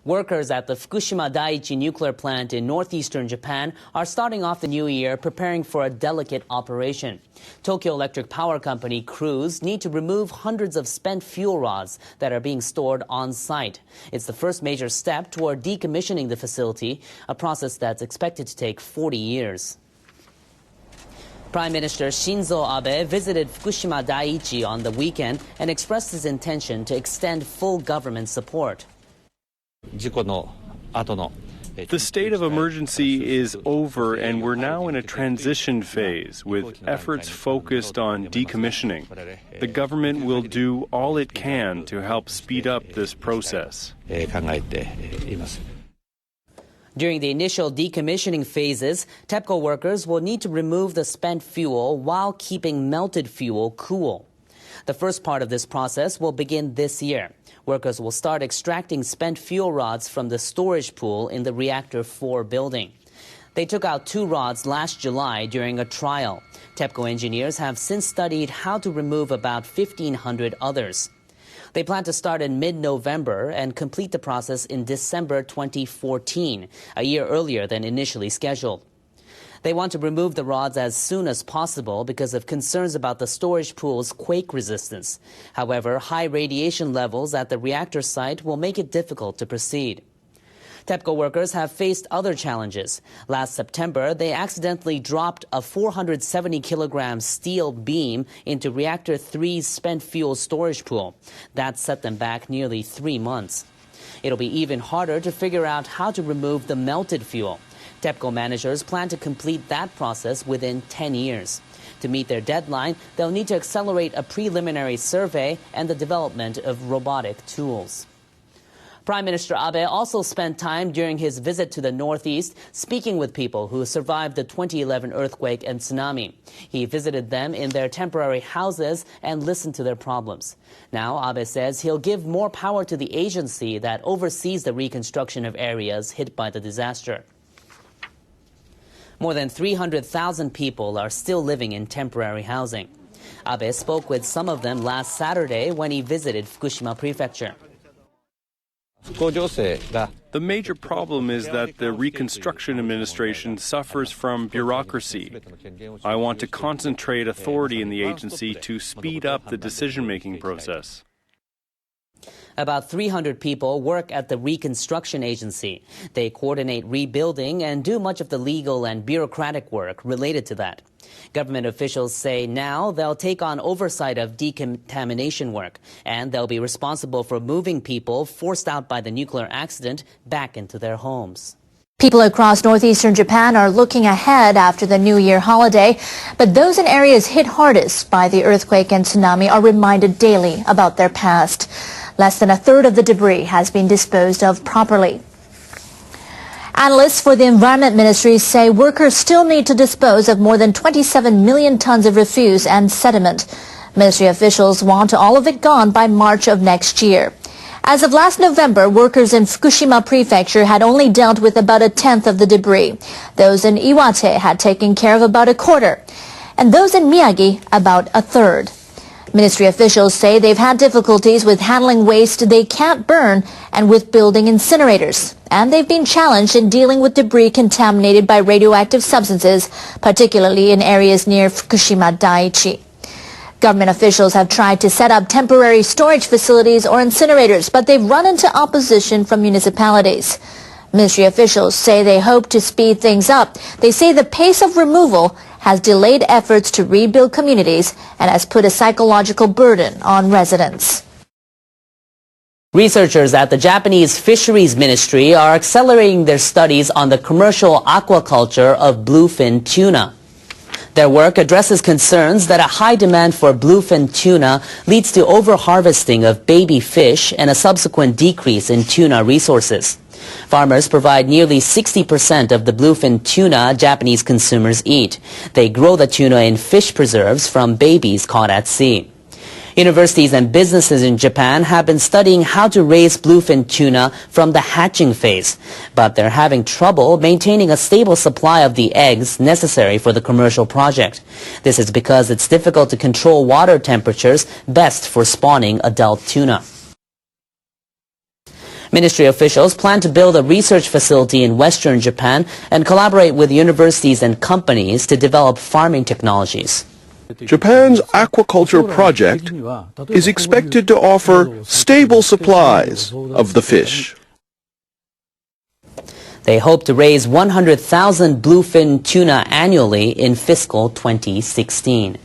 Workers at the Fukushima Daiichi nuclear plant in northeastern Japan are starting off the new year preparing for a delicate operation. Tokyo Electric Power Company crews need to remove hundreds of spent fuel rods that are being stored on site. It's the first major step toward decommissioning the facility, a process that's expected to take 40 years. Prime Minister Shinzo Abe visited Fukushima Daiichi on the weekend and expressed his intention to extend full government support. The state of emergency is over and we're now in a transition phase with efforts focused on decommissioning. The government will do all it can to help speed up this process. During the initial decommissioning phases, TEPCO workers will need to remove the spent fuel while keeping melted fuel cool. The first part of this process will begin this year. Workers will start extracting spent fuel rods from the storage pool in the Reactor 4 building. They took out 2 rods last July during a trial. TEPCO engineers have since studied how to remove about 1,500 others. They plan to start in mid-November and complete the process in December 2014, a year earlier than initially scheduled. They want to remove the rods as soon as possible because of concerns about the storage pool's quake resistance. However, high radiation levels at the reactor site will make it difficult to proceed. TEPCO workers have faced other challenges. Last September, they accidentally dropped a 470-kilogram steel beam into Reactor 3's spent fuel storage pool. That set them back nearly 3 months. It'll be even harder to figure out how to remove the melted fuel. TEPCO managers plan to complete that process within 10 years. To meet their deadline, they'll need to accelerate a preliminary survey and the development of robotic tools. Prime Minister Abe also spent time during his visit to the Northeast speaking with people who survived the 2011 earthquake and tsunami. He visited them in their temporary houses and listened to their problems. Now, Abe says he'll give more power to the agency that oversees the reconstruction of areas hit by the disaster. More than 300,000 people are still living in temporary housing. Abe spoke with some of them last Saturday when he visited Fukushima Prefecture. The major problem is that the Reconstruction Administration suffers from bureaucracy. I want to concentrate authority in the agency to speed up the decision-making process. About 300 people work at the Reconstruction Agency. They coordinate rebuilding and do much of the legal and bureaucratic work related to that. Government officials say now they'll take on oversight of decontamination work, and they'll be responsible for moving people forced out by the nuclear accident back into their homes. People across northeastern Japan are looking ahead after the New Year holiday, but those in areas hit hardest by the earthquake and tsunami are reminded daily about their past. Less than a third of the debris has been disposed of properly. Analysts for the Environment Ministries say workers still need to dispose of more than 27 million tons of refuse and sediment. Ministry officials want all of it gone by March of next year. As of last November, workers in Fukushima Prefecture had only dealt with about a tenth of the debris. Those in Iwate had taken care of about a quarter, and those in Miyagi about a third. Ministry officials say they've had difficulties with handling waste they can't burn and with building incinerators. And they've been challenged in dealing with debris contaminated by radioactive substances, particularly in areas near Fukushima Daiichi. Government officials have tried to set up temporary storage facilities or incinerators, but they've run into opposition from municipalities. Ministry officials say they hope to speed things up. They say the pace of removal has delayed efforts to rebuild communities and has put a psychological burden on residents. Researchers at the Japanese Fisheries Ministry are accelerating their studies on the commercial aquaculture of bluefin tuna. Their work addresses concerns that a high demand for bluefin tuna leads to overharvesting of baby fish and a subsequent decrease in tuna resources. Farmers provide nearly 60% of the bluefin tuna Japanese consumers eat. They grow the tuna in fish preserves from babies caught at sea. Universities and businesses in Japan have been studying how to raise bluefin tuna from the hatching phase, but they're having trouble maintaining a stable supply of the eggs necessary for the commercial project. This is because it's difficult to control water temperatures best for spawning adult tuna. Ministry officials plan to build a research facility in western Japan and collaborate with universities and companies to develop farming technologies. Japan's aquaculture project is expected to offer stable supplies of the fish. They hope to raise 100,000 bluefin tuna annually in fiscal 2016.